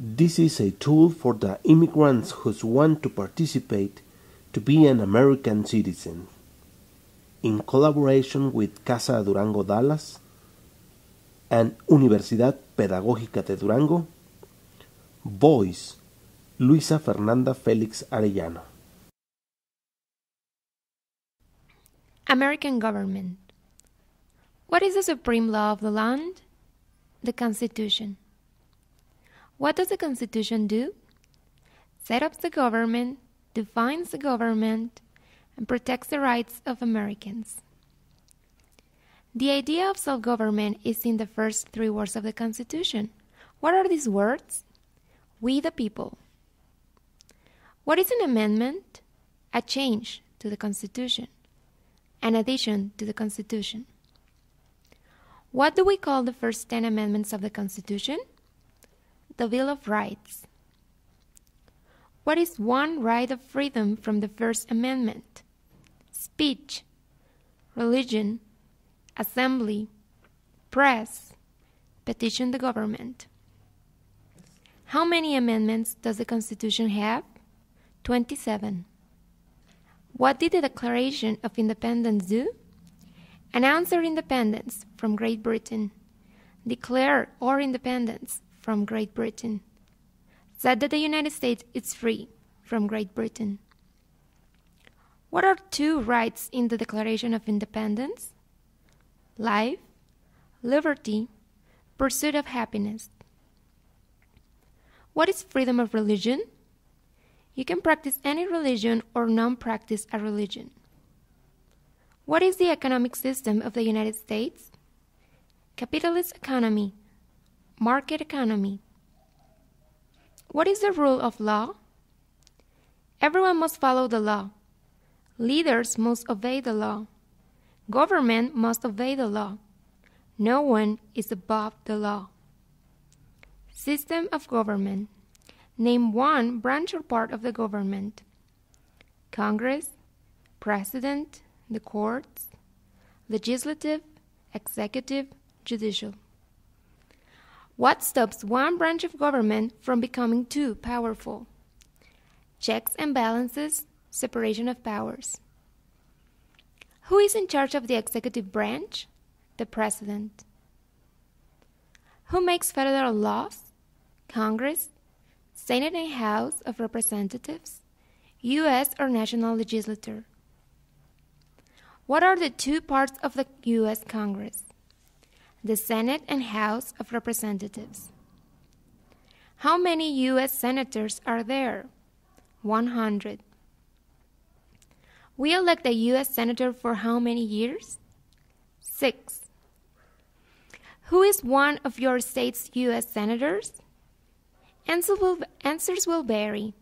This is a tool for the immigrants who want to participate to be an American citizen. In collaboration with Casa Durango Dallas and Universidad Pedagógica de Durango, voice Luisa Fernanda Félix Arellano. American government. What is the supreme law of the land? The Constitution. What does the Constitution do? Set up the government, defines the government, and protects the rights of Americans. The idea of self-government is in the first 3 words of the Constitution. What are these words? We the people. What is an amendment? A change to the Constitution, an addition to the Constitution. What do we call the first 10 amendments of the Constitution? The Bill of Rights. What is one right of freedom from the First Amendment? Speech, religion, assembly, press, petition the government. How many amendments does the Constitution have? 27. What did the Declaration of Independence do? Announce our independence from Great Britain. Declare our independence from Great Britain. Said that the United States is free from Great Britain. What are 2 rights in the Declaration of Independence? Life, liberty, pursuit of happiness. What is freedom of religion? You can practice any religion or non-practice a religion. What is the economic system of the United States? Capitalist economy, market economy. What is the rule of law? Everyone must follow the law. Leaders must obey the law. Government must obey the law. No one is above the law. System of government. Name one branch or part of the government. Congress, President, the courts, legislative, executive, judicial. What stops one branch of government from becoming too powerful? Checks and balances, separation of powers. Who is in charge of the executive branch? The President. Who makes federal laws? Congress, Senate and House of Representatives, U.S. or national legislature. What are the 2 parts of the U.S. Congress? The Senate and House of Representatives. How many U.S. senators are there? 100. We elect a U.S. senator for how many years? 6. Who is one of your state's U.S. senators? Answers will vary.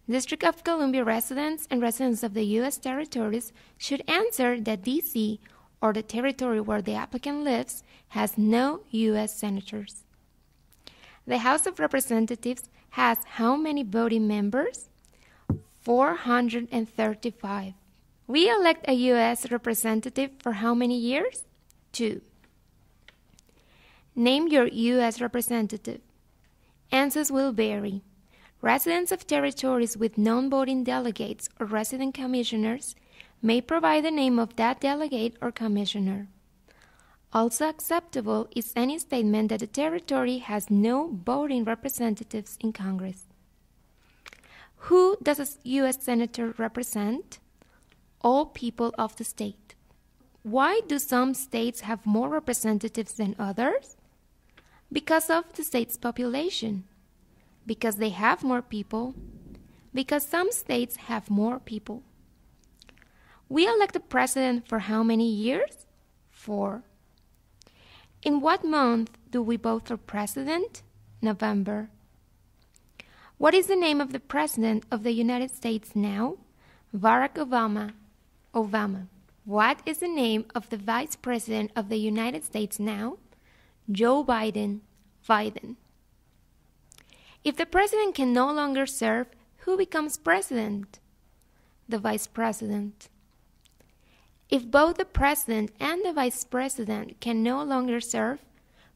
District of Columbia residents and residents of the U.S. territories should answer that D.C. or the territory where the applicant lives has no U.S. senators. The House of Representatives has how many voting members? 435. We elect a U.S. representative for how many years? 2. Name your U.S. representative. Answers will vary. Residents of territories with non-voting delegates or resident commissioners may provide the name of that delegate or commissioner. Also acceptable is any statement that the territory has no voting representatives in Congress. Who does a U.S. Senator represent? All people of the state. Why do some states have more representatives than others? Because of the state's population. Because they have more people. Because some states have more people. We elect a president for how many years? 4. In what month do we vote for president? November. What is the name of the president of the United States now? Barack Obama. Obama. What is the name of the vice president of the United States now? Joe Biden. Biden. If the president can no longer serve, who becomes president? The vice president. If both the president and the vice president can no longer serve,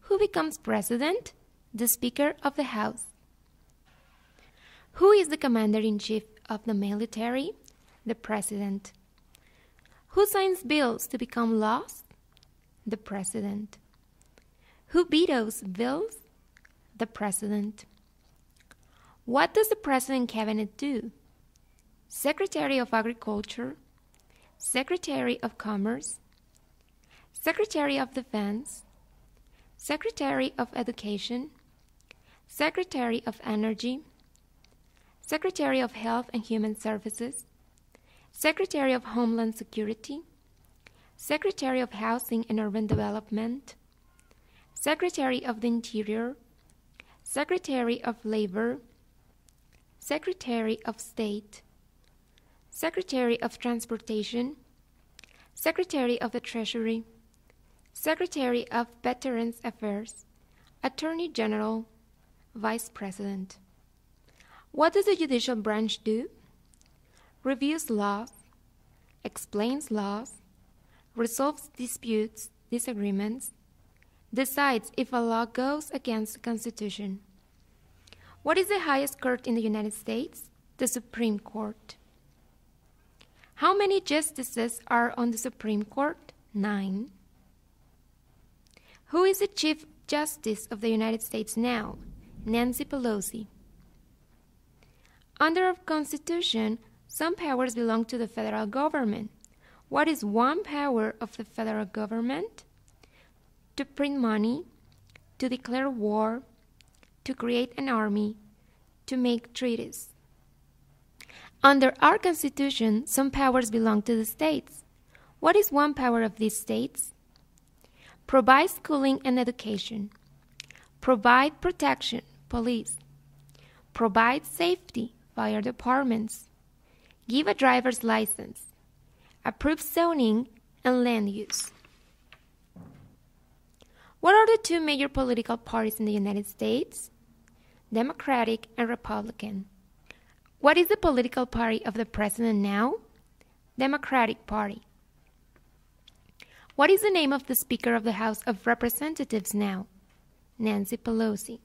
who becomes president? The Speaker of the House. Who is the commander-in-chief of the military? The president. Who signs bills to become laws? The president. Who vetoes bills? The president. What does the president cabinet do? Secretary of Agriculture, Secretary of Commerce, Secretary of Defense, Secretary of Education, Secretary of Energy, Secretary of Health and Human Services, Secretary of Homeland Security, Secretary of Housing and Urban Development, Secretary of the Interior, Secretary of Labor, Secretary of State, Secretary of Transportation, Secretary of the Treasury, Secretary of Veterans Affairs, Attorney General, Vice President. What does the judicial branch do? Reviews laws, explains laws, resolves disputes, disagreements, decides if a law goes against the Constitution. What is the highest court in the United States? The Supreme Court. How many justices are on the Supreme Court? 9. Who is the Chief Justice of the United States now? Nancy Pelosi. Under our Constitution, some powers belong to the federal government. What is one power of the federal government? To print money, to declare war, to create an army, to make treaties. Under our Constitution, some powers belong to the states. What is one power of these states? Provide schooling and education. Provide protection, police. Provide safety, fire departments. Give a driver's license. Approve zoning and land use. What are the two major political parties in the United States? Democratic and Republican. What is the political party of the president now? Democratic Party. What is the name of the Speaker of the House of Representatives now? Nancy Pelosi.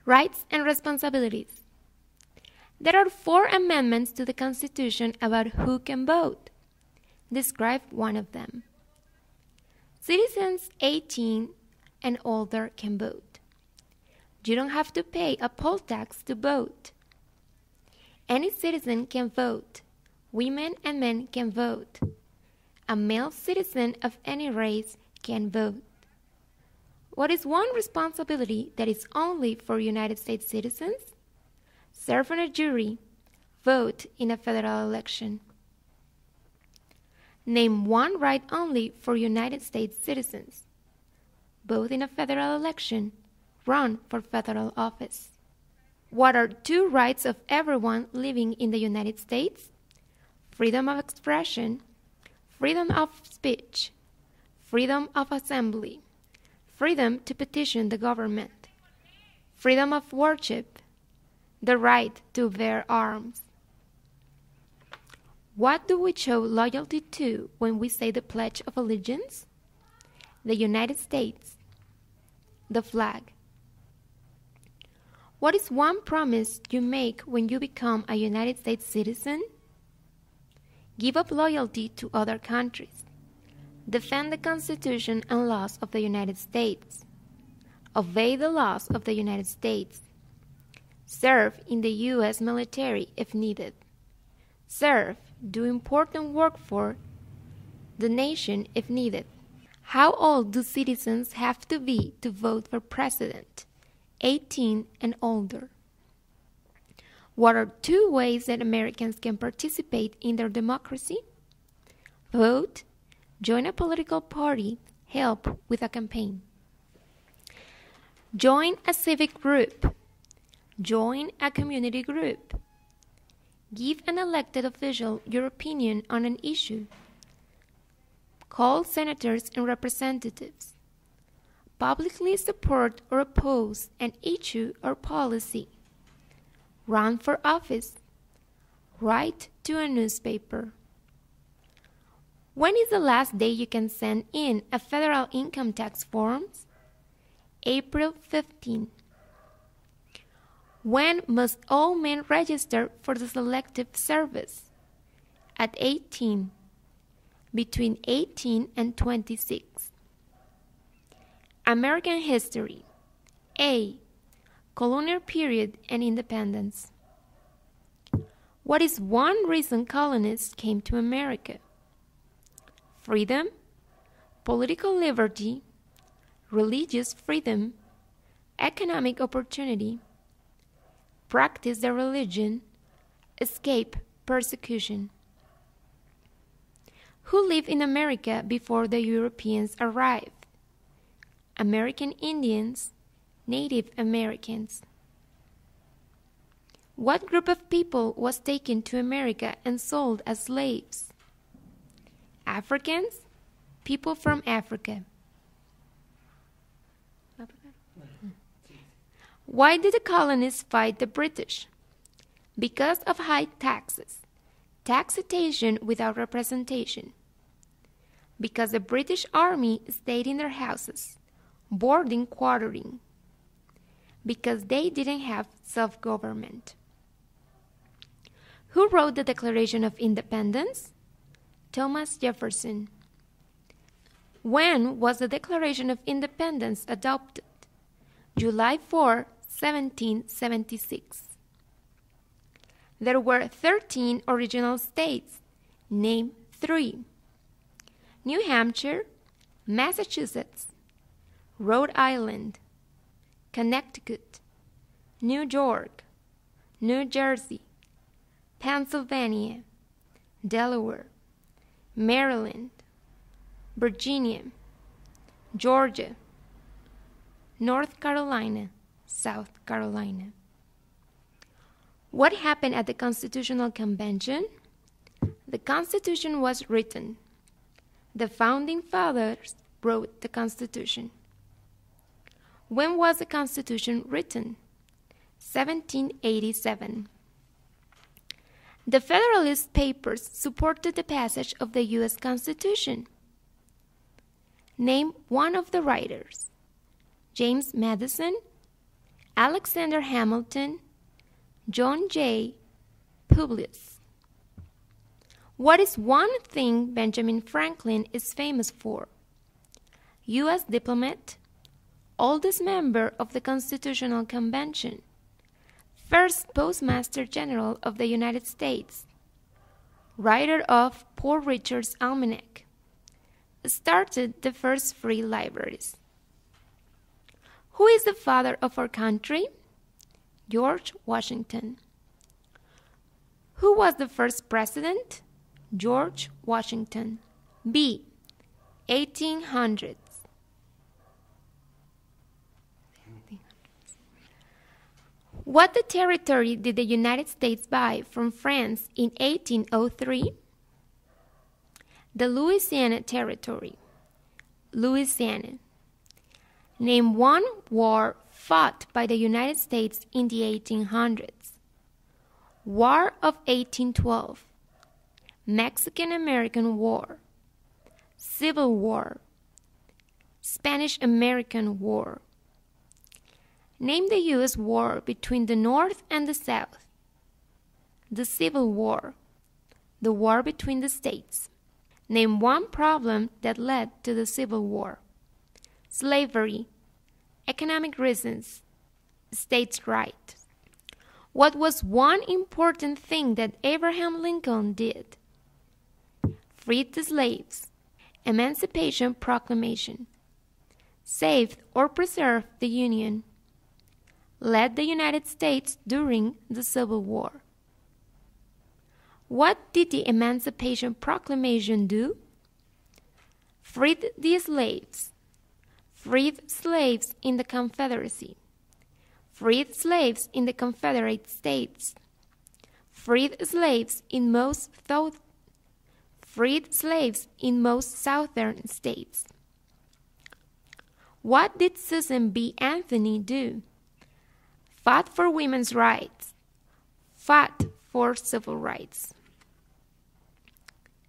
Rights and responsibilities. There are 4 amendments to the Constitution about who can vote. Describe one of them. Citizens 18 and older can vote. You don't have to pay a poll tax to vote. Any citizen can vote. Women and men can vote. A male citizen of any race can vote. What is one responsibility that is only for United States citizens? Serve on a jury. Vote in a federal election. Name one right only for United States citizens. Vote in a federal election. Run for federal office. What are 2 rights of everyone living in the United States? Freedom of expression, freedom of speech, freedom of assembly, freedom to petition the government, freedom of worship, the right to bear arms. What do we show loyalty to when we say the Pledge of Allegiance? The United States, the flag. What is one promise you make when you become a United States citizen? Give up loyalty to other countries. Defend the Constitution and laws of the United States. Obey the laws of the United States. Serve in the U.S. military if needed. Serve, do important work for the nation if needed. How old do citizens have to be to vote for president? 18 and older. What are 2 ways that Americans can participate in their democracy? Vote, join a political party, help with a campaign. Join a civic group. Join a community group. Give an elected official your opinion on an issue. Call senators and representatives. Publicly support or oppose an issue or policy. Run for office. Write to a newspaper. When is the last day you can send in a federal income tax form? April 15. When must all men register for the Selective Service? At 18. Between 18 and 26. American history. A. Colonial period and independence. What is one reason colonists came to America? Freedom, political liberty, religious freedom, economic opportunity, practice their religion, escape persecution. Who lived in America before the Europeans arrived? American Indians, Native Americans. What group of people was taken to America and sold as slaves? Africans, people from Africa. Why did the colonists fight the British? Because of high taxes, taxation without representation. Because the British Army stayed in their houses, boarding, quartering. Because they didn't have self-government. Who wrote the Declaration of Independence? Thomas Jefferson. When was the Declaration of Independence adopted? July 4, 1776. There were 13 original states. Name 3. New Hampshire, Massachusetts, Rhode Island, Connecticut, New York, New Jersey, Pennsylvania, Delaware, Maryland, Virginia, Georgia, North Carolina, South Carolina. What happened at the Constitutional Convention? The Constitution was written. The Founding Fathers wrote the Constitution. When was the Constitution written? 1787. The Federalist Papers supported the passage of the U.S. Constitution. Name one of the writers. James Madison, Alexander Hamilton, John Jay, Publius. What is one thing Benjamin Franklin is famous for? U.S. diplomat, oldest member of the Constitutional Convention, first Postmaster General of the United States, writer of Poor Richard's Almanac, started the first free libraries. Who is the father of our country? George Washington. Who was the first president? George Washington. B. 1800s. What territory did the United States buy from France in 1803? The Louisiana Territory. Louisiana. Name one war fought by the United States in the 1800s. War of 1812. Mexican-American War. Civil War. Spanish-American War. Name the U.S. war between the North and the South. The Civil War. The war between the states. Name one problem that led to the Civil War. Slavery. Economic reasons. States' rights. What was one important thing that Abraham Lincoln did? Freed the slaves. Emancipation Proclamation. Saved or preserved the Union. Led the United States during the Civil War. What did the Emancipation Proclamation do? Freed the slaves. Freed slaves in the Confederacy. Freed slaves in the Confederate States. Freed slaves in most southern states. What did Susan B. Anthony do? Fought for women's rights. Fought for civil rights.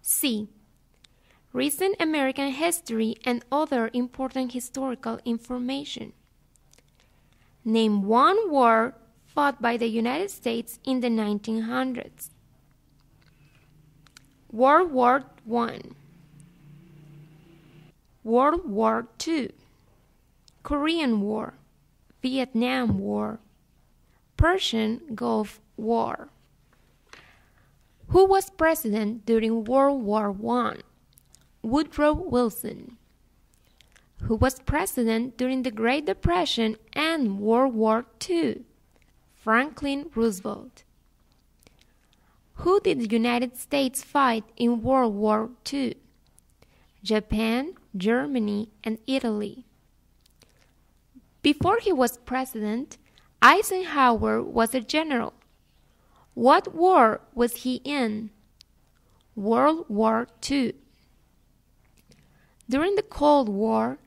C. Recent American history and other important historical information. Name one war fought by the United States in the 1900s. World War I, World War II, Korean War, Vietnam War, Persian Gulf War. Who was president during World War I? Woodrow Wilson. Who was president during the Great Depression and World War II? Franklin Roosevelt. Who did the United States fight in World War II? Japan, Germany, and Italy. Before he was president, Eisenhower was a general. What war was he in? World War II. During the Cold War,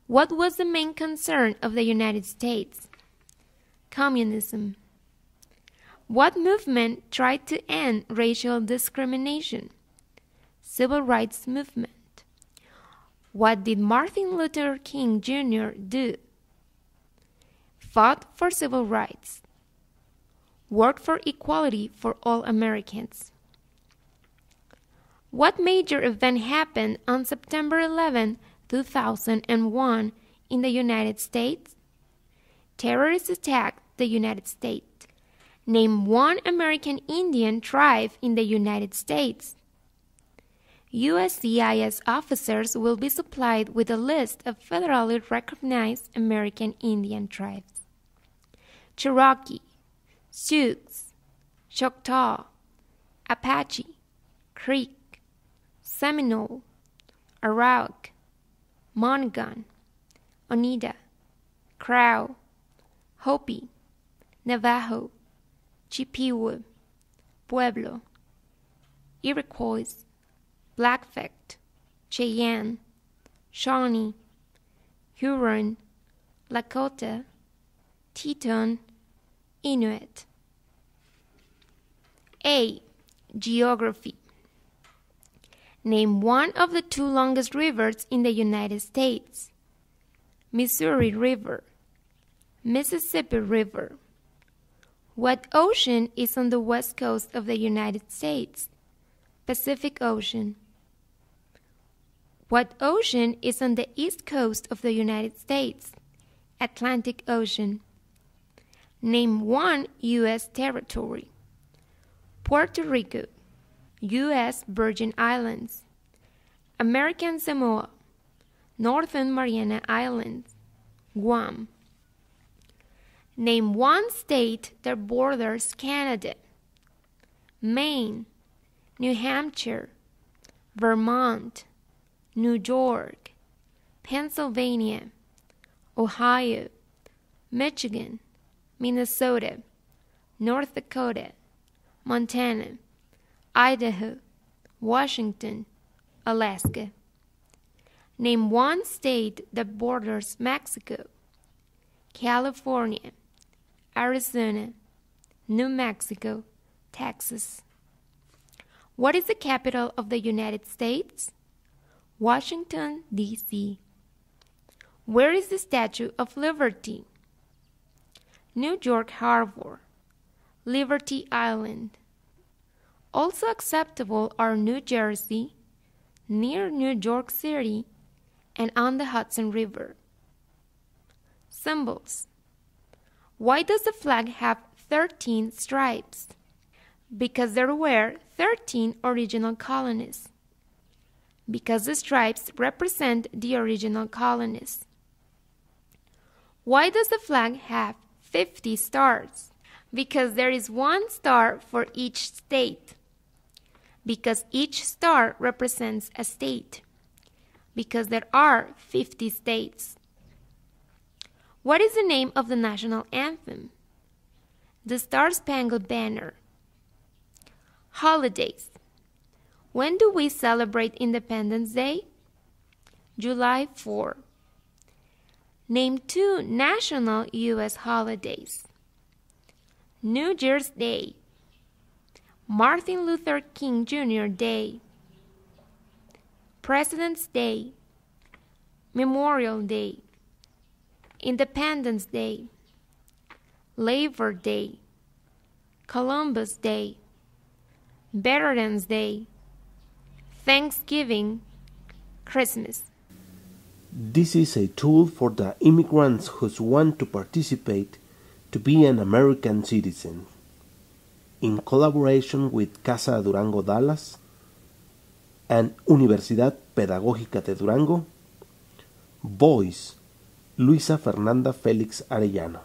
what was the main concern of the United States? Communism. What movement tried to end racial discrimination? Civil rights movement. What did Martin Luther King Jr. do? Fought for civil rights. Worked for equality for all Americans. What major event happened on September 11, 2001 in the United States? Terrorists attacked the United States. Name one American Indian tribe in the United States. USCIS officers will be supplied with a list of federally recognized American Indian tribes. Cherokee, Sioux, Choctaw, Apache, Creek, Seminole, Arawak, Monagan, Oneida, Crow, Hopi, Navajo, Chippewa, Pueblo, Iroquois, Blackfeet, Cheyenne, Shawnee, Huron, Lakota, Teton, Inuit. A. Geography. Name one of the two longest rivers in the United States. Missouri River, Mississippi River. What ocean is on the west coast of the United States? Pacific Ocean. What ocean is on the east coast of the United States? Atlantic Ocean. Name one U.S. territory. Puerto Rico, U.S. Virgin Islands, American Samoa, Northern Mariana Islands, Guam. Name one state that borders Canada. Maine, New Hampshire, Vermont, New York, Pennsylvania, Ohio, Michigan, Minnesota, North Dakota, Montana, Idaho, Washington, Alaska. Name one state that borders Mexico. California, Arizona, New Mexico, Texas. What is the capital of the United States? Washington, D.C. Where is the Statue of Liberty? New York Harbor, Liberty Island. Also acceptable are New Jersey, near New York City, and on the Hudson River. Symbols. Why does the flag have 13 stripes? Because there were 13 original colonies. Because the stripes represent the original colonies. Why does the flag have 50 stars? Because there is one star for each state. Because each star represents a state. Because there are 50 states. What is the name of the national anthem? The Star-Spangled Banner. Holidays. When do we celebrate Independence Day? July 4. Name two national U.S. holidays. New Year's Day, Martin Luther King Jr. Day, President's Day, Memorial Day, Independence Day, Labor Day, Columbus Day, Veterans Day, Thanksgiving, Christmas. This is a tool for the immigrants who want to participate to be an American citizen. In collaboration with Casa Durango Dallas and Universidad Pedagógica de Durango, Voice, Luisa Fernanda Félix Arellano.